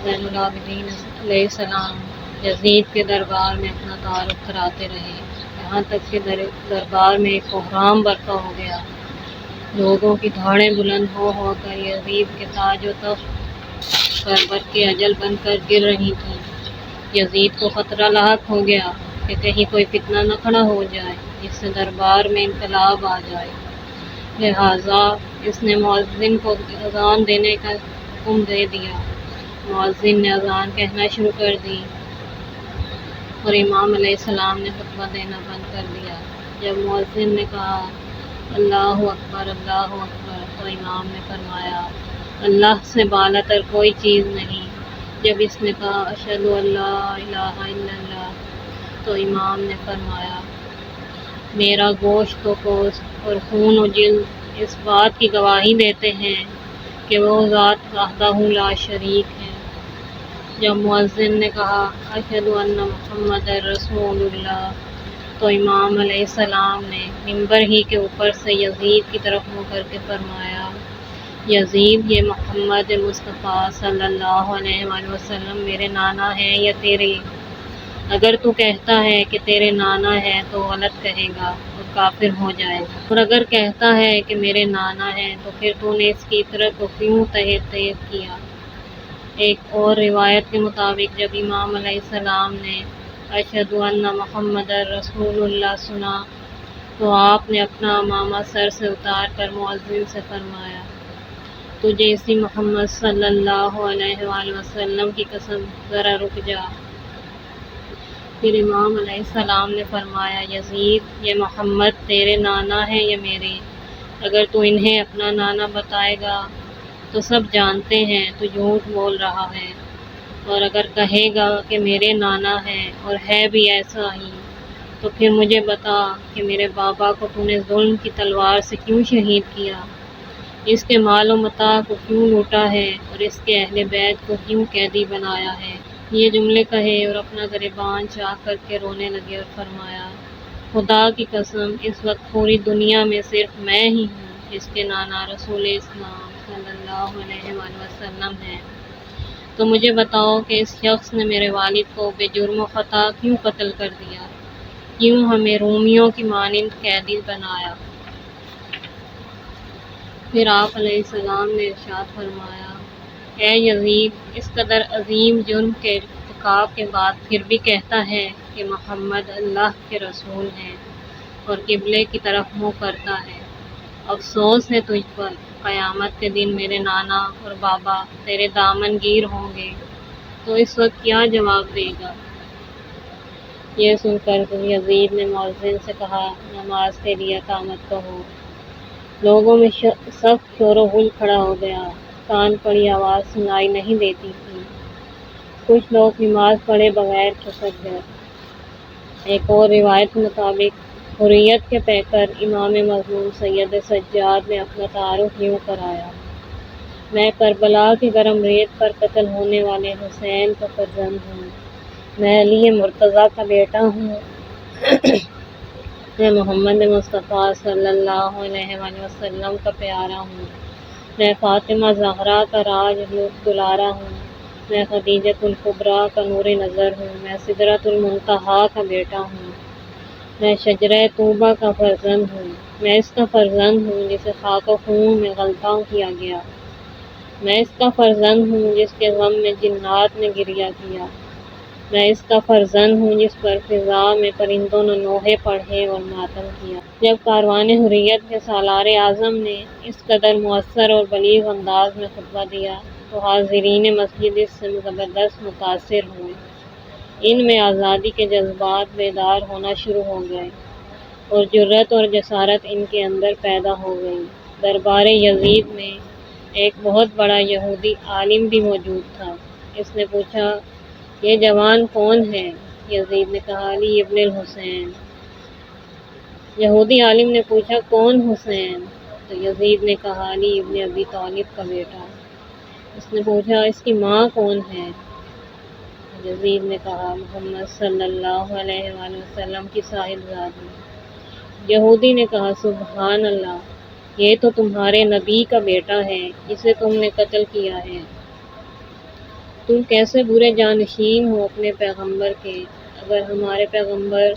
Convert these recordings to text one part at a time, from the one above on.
زین العابدین علیہ السلام یزید کے دربار میں اپنا تعارف کراتے رہے، یہاں تک کہ دربار میں ایک کوہرام برپا ہو گیا۔ لوگوں کی دھاڑیں بلند ہو کر یزید کے تاج و تخت پر برق اجل بن کر گر رہی تھیں۔ یزید کو خطرہ لاحق ہو گیا کہ کہیں کوئی فتنہ نہ کھڑا ہو جائے جس سے دربار میں انقلاب آ جائے، لہٰذا اس نے مؤذن کو اذان دینے کا حکم دے دیا۔ مؤذن نے اذان کہنا شروع کر دی اور امام علیہ السلام نے خطبہ دینا بند کر دیا۔ جب مؤذن نے کہا اللہ اکبر اللہ اکبر تو امام نے فرمایا اللہ سے بالا تر کوئی چیز نہیں۔ جب اس نے کہا اشہد ان لا الہ الا اللہ تو امام نے فرمایا میرا گوشت و گوشت اور خون و جلد اس بات کی گواہی دیتے ہیں کہ وہ ذات وحدہ لا شریک ہے۔ جب مؤذن نے کہا اشہد ان محمد رسول اللہ تو امام علیہ السلام نے منبر ہی کے اوپر سے یزید کی طرف منہ کر کے فرمایا یزید، یہ محمد مصطفیٰ صلی اللہ علیہ وآلہ وسلم میرے نانا ہیں یا تیرے؟ اگر تو کہتا ہے کہ تیرے نانا ہے تو غلط کہے گا اور کافر ہو جائے گا، اور اگر کہتا ہے کہ میرے نانا ہے تو پھر تو نے اس کی عطرت کو کیوں تہذیب کیا؟ ایک اور روایت کے مطابق جب امام علیہ السلام نے اشہد ان محمد رسول اللہ سنا تو آپ نے اپنا عمامہ سر سے اتار کر مؤذن سے فرمایا تجھے اسی محمد صلی اللہ علیہ وآلہ وسلم کی قسم ذرا رک جا۔ پھر امام علیہ السلام نے فرمایا یزید، یہ محمد تیرے نانا ہے یا میرے؟ اگر تو انہیں اپنا نانا بتائے گا تو سب جانتے ہیں تو جھوٹ بول رہا ہے، اور اگر کہے گا کہ میرے نانا ہے اور ہے بھی ایسا ہی تو پھر مجھے بتا کہ میرے بابا کو تو نے ظلم کی تلوار سے کیوں شہید کیا، اس کے مال و متاع کو کیوں لوٹا ہے اور اس کے اہل بیت کو کیوں قیدی بنایا ہے۔ یہ جملے کہے اور اپنا گریبان چاک کر کے رونے لگے اور فرمایا خدا کی قسم اس وقت پوری دنیا میں صرف میں ہی ہوں جس کے نانا رسول اسلام صلی اللہ علیہ وآلہ وسلم ہے، تو مجھے بتاؤ کہ اس شخص نے میرے والد کو بے جرم و خطا کیوں قتل کر دیا، کیوں ہمیں رومیوں کی مانند قیدی بنایا؟ پھر آپ علیہ السلام نے ارشاد فرمایا اے یزید، اس قدر عظیم جرم کے ارتکاب کے بعد پھر بھی کہتا ہے کہ محمد اللہ کے رسول ہیں اور قبلے کی طرف منہ کرتا ہے۔ افسوس ہے تجھ پر، قیامت کے دن میرے نانا اور بابا تیرے دامن گیر ہوں گے تو اس وقت کیا جواب دے گا؟ یہ سن کر یزید نے مؤذن سے کہا نماز کے لیے اقامت کہو۔ لوگوں میں سخت شور و غل کھڑا ہو گیا، کان پڑی آواز سنائی نہیں دیتی تھی، کچھ لوگ نماز پڑھے بغیر کھسک گئے۔ ایک اور روایت کے مطابق حریت کے پیکر امام مظلوم سید سجاد نے اپنا تعارف یوں کرایا میں کربلا کی گرم ریت پر قتل ہونے والے حسین کا فرزند ہوں، میں علی مرتضیٰ کا بیٹا ہوں، میں محمد مصطفیٰ صلی اللہ علیہ وآلہ وسلم کا پیارا ہوں، میں فاطمہ زہرا کا راج دلارا ہوں، میں خدیجۃ الکبریٰ کا نور نظر ہوں، میں سدرۃ المنتہیٰ کا بیٹا ہوں، میں شجرہ طوبیٰ کا فرزند ہوں، میں اس کا فرزند ہوں جسے خاک و خون میں غلطہ کیا گیا، میں اس کا فرزند ہوں جس کے غم میں جنات نے گریہ کیا، میں اس کا فرزند ہوں جس پر فضا میں پرندوں نے نوحے پڑھے اور ماتم کیا۔ جب کاروان حریت کے سالار اعظم نے اس قدر مؤثر اور بلیغ انداز میں خطبہ دیا تو حاضرین مسجد اس سے زبردست متاثر ہوئے، ان میں آزادی کے جذبات بیدار ہونا شروع ہو گئے اور جرأت اور جسارت ان کے اندر پیدا ہو گئی۔ دربار یزید میں ایک بہت بڑا یہودی عالم بھی موجود تھا۔ اس نے پوچھا یہ جوان کون ہے؟ یزید نے کہا علی ابن الحسین۔ یہودی عالم نے پوچھا کون حسین؟ تو یزید نے کہا علی ابن ابی طالب کا بیٹا۔ اس نے پوچھا اس کی ماں کون ہے؟ یزید نے کہا محمد صلی اللہ علیہ وآلہ وسلم کی صاحبزادی۔ یہودی نے کہا سبحان اللہ، یہ تو تمہارے نبی کا بیٹا ہے جسے تم نے قتل کیا ہے۔ تم کیسے برے جانشین ہو اپنے پیغمبر کے۔ اگر ہمارے پیغمبر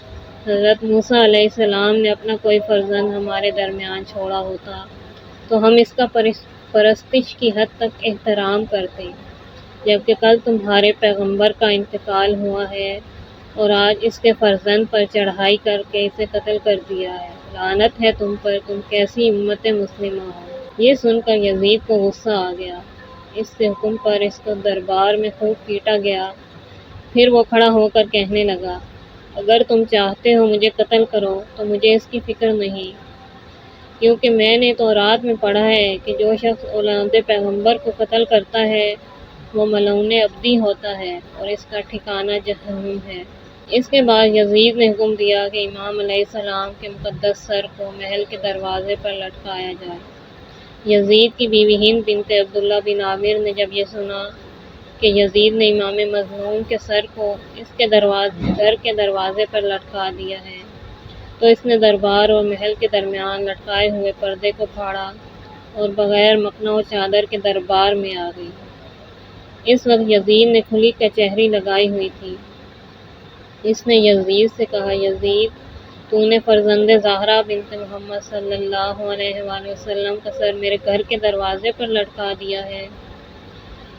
حضرت موسیٰ علیہ السلام نے اپنا کوئی فرزند ہمارے درمیان چھوڑا ہوتا تو ہم اس کا پرستش کی حد تک احترام کرتے، جبکہ کل تمہارے پیغمبر کا انتقال ہوا ہے اور آج اس کے فرزند پر چڑھائی کر کے اسے قتل کر دیا ہے۔ لعنت ہے تم پر، تم کیسی امت مسلمہ ہو۔ یہ سن کر یزید کو غصہ آ گیا۔ اس کے حکم پر اس کو دربار میں خوب پیٹا گیا۔ پھر وہ کھڑا ہو کر کہنے لگا، اگر تم چاہتے ہو مجھے قتل کرو تو مجھے اس کی فکر نہیں، کیونکہ میں نے تورات میں پڑھا ہے کہ جو شخص اولاد پیغمبر کو قتل کرتا ہے وہ ملعون ابدی ہوتا ہے اور اس کا ٹھکانہ جہنم ہے۔ اس کے بعد یزید نے حکم دیا کہ امام علیہ السلام کے مقدس سر کو محل کے دروازے پر لٹکایا جائے۔ یزید کی بیوی ہند بنت عبداللہ بن عامر نے جب یہ سنا کہ یزید نے امام مظلوم کے سر کو اس کے گھر کے دروازے پر لٹکا دیا ہے تو اس نے دربار اور محل کے درمیان لٹکائے ہوئے پردے کو پھاڑا اور بغیر مکھنہ و چادر کے دربار میں آ گئی۔ اس وقت یزید نے کھلی کچہری لگائی ہوئی تھی۔ اس نے یزید سے کہا، یزید، تو نے فرزند زہرا بنت محمد صلی اللہ علیہ وآلہ وسلم کا سر میرے گھر کے دروازے پر لٹکا دیا ہے۔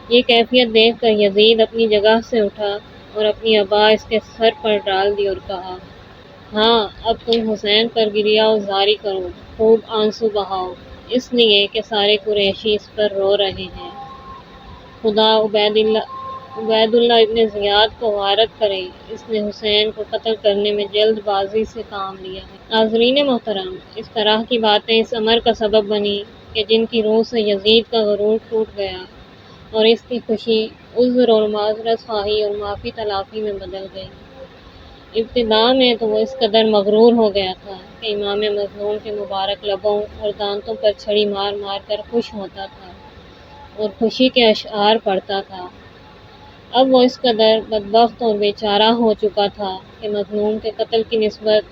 یہ کیفیت دیکھ کر یزید اپنی جگہ سے اٹھا اور اپنی عبا اس کے سر پر ڈال دی اور کہا، ہاں، اب تم حسین پر گریہ و زاری کرو، خوب آنسو بہاؤ، اس لیے کہ سارے قریشی اس پر رو رہے ہیں۔ خدا عبید اللہ ابن زیاد کو غارت کرے، اس نے حسین کو قتل کرنے میں جلد بازی سے کام لیا ہے۔ ناظرین محترم، اس طرح کی باتیں اس امر کا سبب بنی کہ جن کی روح سے یزید کا غرور ٹوٹ گیا اور اس کی خوشی عذر اور معذرت خواہی اور معافی تلافی میں بدل گئی۔ ابتدا میں تو وہ اس قدر مغرور ہو گیا تھا کہ امام مظلوم کے مبارک لبوں اور دانتوں پر چھڑی مار مار کر خوش ہوتا تھا اور خوشی کے اشعار پڑھتا تھا۔ اب وہ اس قدر بدبخت اور بیچارہ ہو چکا تھا کہ مظلوم کے قتل کی نسبت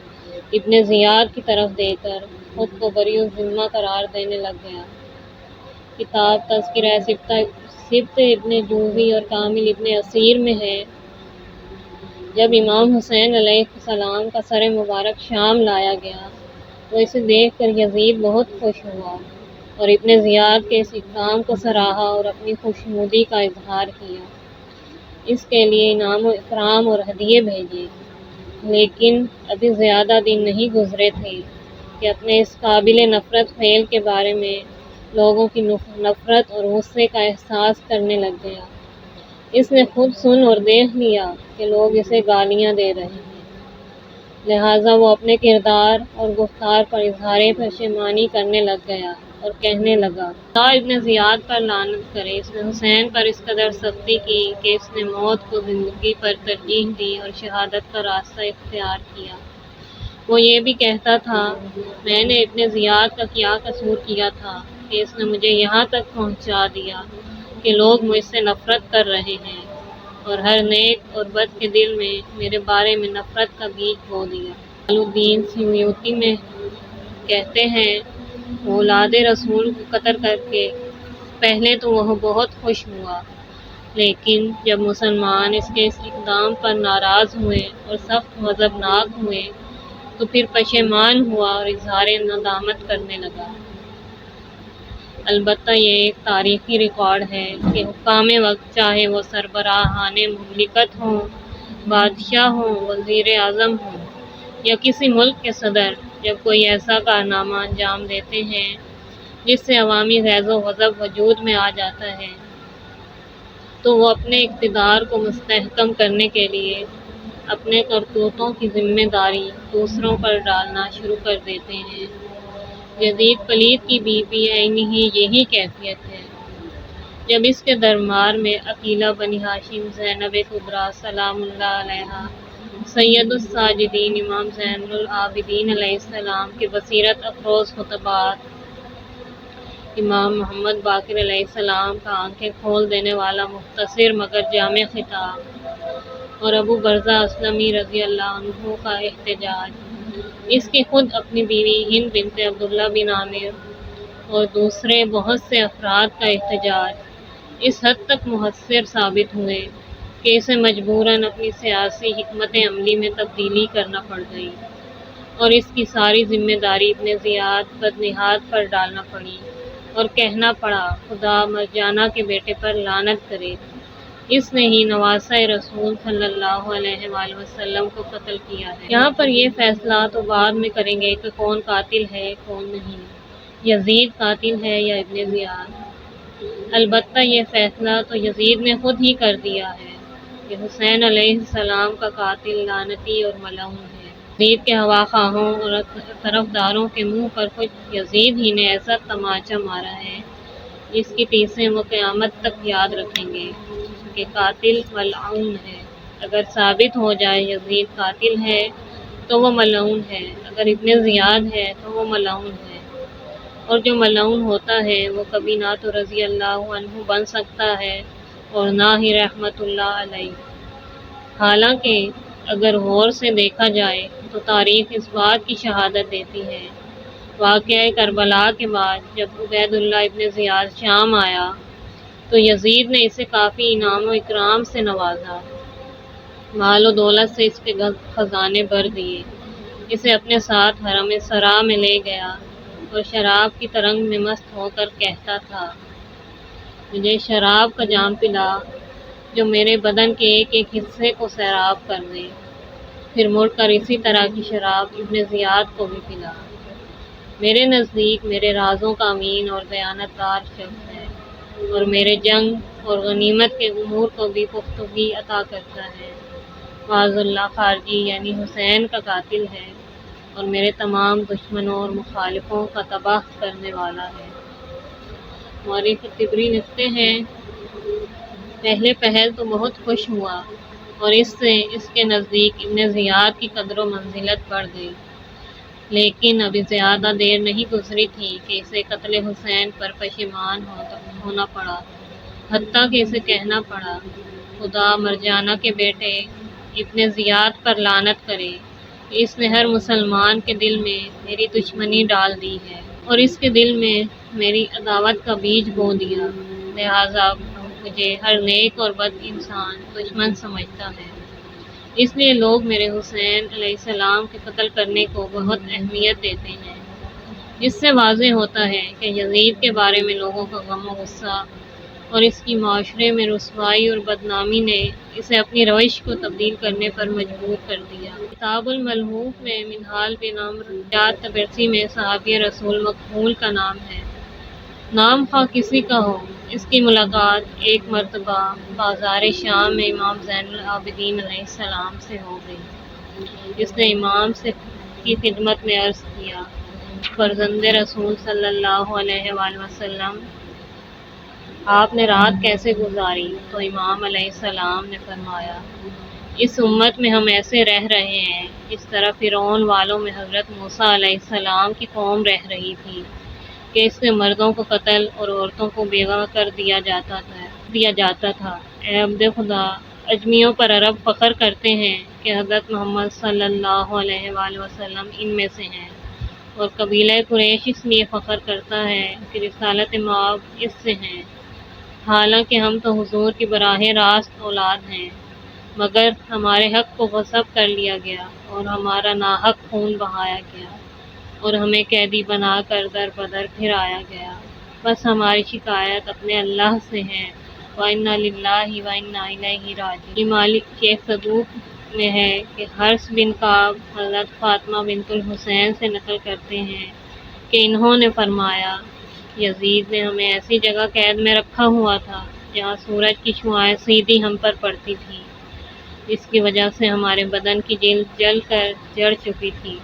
ابن زیاد کی طرف دے کر خود کو بری الذمہ قرار دینے لگ گیا۔ کتاب تذکرہ سبط ابن جوزی اور کامل ابن اسیر میں ہے، جب امام حسین علیہ السلام کا سر مبارک شام لایا گیا تو اسے دیکھ کر یزید بہت خوش ہوا اور ابن زیاد کے اس اقدام کو سراہا اور اپنی خوشنودی کا اظہار کیا۔ اس کے لیے انعام و اکرام اور ہدیے بھیجے، لیکن ابھی زیادہ دن نہیں گزرے تھے کہ اپنے اس قابل نفرت فعل کے بارے میں لوگوں کی نفرت اور غصے کا احساس کرنے لگ گیا۔ اس نے خود سن اور دیکھ لیا کہ لوگ اسے گالیاں دے رہے ہیں، لہٰذا وہ اپنے کردار اور گفتار پر اظہار پشیمانی کرنے لگ گیا اور کہنے لگا، خدا ابن زیاد پر لعنت کرے، اس نے حسین پر اس قدر سختی کی کہ اس نے موت کو زندگی پر ترجیح دی اور شہادت کا راستہ اختیار کیا۔ وہ یہ بھی کہتا تھا، میں نے ابن زیاد کا کیا قصور کیا تھا کہ اس نے مجھے یہاں تک پہنچا دیا کہ لوگ مجھ سے نفرت کر رہے ہیں اور ہر نیک اور بد کے دل میں میرے بارے میں نفرت کا بیج بو دیا۔ جلال الدین سیوطی میں کہتے ہیں، اولاد رسول کو قتل کر کے پہلے تو وہ بہت خوش ہوا، لیکن جب مسلمان اس کے اس اقدام پر ناراض ہوئے اور سخت غضبناک ہوئے تو پھر پشیمان ہوا اور اظہار ندامت کرنے لگا۔ البتہ یہ ایک تاریخی ریکارڈ ہے کہ حکام وقت، چاہے وہ سربراہان مملکت ہوں، بادشاہ ہوں، وزیر اعظم ہوں یا کسی ملک کے صدر، جب کوئی ایسا کارنامہ انجام دیتے ہیں جس سے عوامی غیظ و غضب وجود میں آ جاتا ہے تو وہ اپنے اقتدار کو مستحکم کرنے کے لیے اپنے کرتوتوں کی ذمہ داری دوسروں پر ڈالنا شروع کر دیتے ہیں۔ یزید پلید کی بھی عینی یہی کیفیت ہے۔ جب اس کے دربار میں عقیلہ بنی ہاشم، زینب کبریٰ سلام اللہ علیہا، سید الساجدین امام زین العابدین علیہ السلام کے بصیرت افروز خطبات، امام محمد باقر علیہ السلام کا آنکھیں کھول دینے والا مختصر مگر جامع خطاب اور ابو برزہ اسلمی رضی اللہ عنہ کا احتجاج، اس کی خود اپنی بیوی ہند بنت عبداللہ بن عامر اور دوسرے بہت سے افراد کا احتجاج، اس حد تک مؤثر ثابت ہوئے کہ اسے مجبوراً اپنی سیاسی حکمت عملی میں تبدیلی کرنا پڑ گئی اور اس کی ساری ذمہ داری ابن زیاد بدنہاد پر ڈالنا پڑی اور کہنا پڑا خدا مرجانہ کے بیٹے پر لعنت کرے، اس نے ہی نواسہ رسول صلی اللہ علیہ وآلہ وسلم کو قتل کیا ہے۔ یہاں پر یہ فیصلہ تو بعد میں کریں گے کہ کون قاتل ہے کون نہیں، یزید قاتل ہے یا ابن زیاد۔ البتہ یہ فیصلہ تو یزید نے خود ہی کر دیا ہے کہ حسین علیہ السلام کا قاتل لعنتی اور ملعون ہے۔ یزید کے ہواخواہوں اور طرفداروں کے منہ پر خود یزید ہی نے ایسا تماچا مارا ہے جس کی ٹیسیں وہ قیامت تک یاد رکھیں گے کہ قاتل ملعون ہے۔ اگر ثابت ہو جائے یزید قاتل ہے تو وہ ملعون ہے، اگر ابن زیاد ہے تو وہ ملعون ہے، اور جو ملعون ہوتا ہے وہ کبھی نہ تو رضی اللہ عنہ بن سکتا ہے اور نہ ہی رحمت اللہ علیہ۔ حالانکہ اگر غور سے دیکھا جائے تو تاریخ اس بات کی شہادت دیتی ہے۔ واقعہ کربلا کے بعد جب عبید اللہ ابن زیاد شام آیا تو یزید نے اسے کافی انعام و اکرام سے نوازا، مال و دولت سے اس کے خزانے بھر دیے، اسے اپنے ساتھ حرم سرا میں لے گیا اور شراب کی ترنگ میں مست ہو کر کہتا تھا، مجھے شراب کا جام پلا جو میرے بدن کے ایک ایک حصے کو سیراب کر دے، پھر مڑ کر اسی طرح کی شراب ابن زیاد کو بھی پلا۔ میرے نزدیک میرے رازوں کا امین اور دیانتدار شخص ہے اور میرے جنگ اور غنیمت کے امور کو بھی پختگی عطا کرتا ہے۔ معاذ اللہ خارجی یعنی حسین کا قاتل ہے اور میرے تمام دشمنوں اور مخالفوں کا تباہ کرنے والا ہے۔ مورخ طبری لکھتے ہیں، پہلے پہل تو بہت خوش ہوا اور اس سے اس کے نزدیک ابن زیاد کی قدر و منزلت بڑھ گئی، لیکن ابھی زیادہ دیر نہیں گزری تھی کہ اسے قتل حسین پر پشیمان ہونا پڑا، حتیٰ کہ اسے کہنا پڑا خدا مرجانہ کے بیٹے ابن زیاد پر لعنت کرے کہ اس نے ہر مسلمان کے دل میں میری دشمنی ڈال دی ہے اور اس کے دل میں میری عداوت کا بیج بو دیا، لہٰذا مجھے ہر نیک اور بد انسان دشمن سمجھتا ہے، اس لیے لوگ میرے حسین علیہ السلام کے قتل کرنے کو بہت اہمیت دیتے ہیں۔ اس سے واضح ہوتا ہے کہ یزید کے بارے میں لوگوں کا غم و غصہ اور اس کی معاشرے میں رسوائی اور بدنامی نے اسے اپنی روش کو تبدیل کرنے پر مجبور کر دیا۔ کتاب الملحوف میں منہال بن عمرو جعد طبرسی میں صحابی رسول مقبول کا نام ہے۔ نام خواہ کسی کا ہو، اس کی ملاقات ایک مرتبہ بازار شام میں امام زین العابدین علیہ السلام سے ہو گئی۔ اس نے امام کی خدمت میں عرض کیا، فرزند رسول صلی اللہ علیہ وآلہ وسلم، آپ نے رات کیسے گزاری؟ تو امام علیہ السلام نے فرمایا، اس امت میں ہم ایسے رہ رہے ہیں جس طرح فرعون والوں میں حضرت موسیٰ علیہ السلام کی قوم رہ رہی تھی کہ اس سے مردوں کو قتل اور عورتوں کو بیوہ کر دیا جاتا تھا۔ اے عبد خدا، اجمیوں پر عرب فخر کرتے ہیں کہ حضرت محمد صلی اللہ علیہ وآلہ وسلم ان میں سے ہیں، اور قبیلہ قریش اس لیے فخر کرتا ہے کہ رسالت مآب اس سے ہیں، حالانکہ ہم تو حضور کی براہ راست اولاد ہیں، مگر ہمارے حق کو غصب کر لیا گیا اور ہمارا ناحق خون بہایا گیا اور ہمیں قیدی بنا کر در بدر پھرایا گیا، بس ہماری شکایت اپنے اللہ سے ہے، وَإِنَّا لِلَّهِ وَإِنَّا إِلَيْهِ راجعون۔ یہ مالک شیخ صدوق میں ہے کہ حرث بن کعب حضرت فاطمہ بنت الحسین سے نقل کرتے ہیں کہ انہوں نے فرمایا، یزید نے ہمیں ایسی جگہ قید میں رکھا ہوا تھا جہاں سورج کی شعاعیں سیدھی ہم پر پڑتی تھیں، جس کی وجہ سے ہمارے بدن کی جلد جل کر جڑ چکی تھی،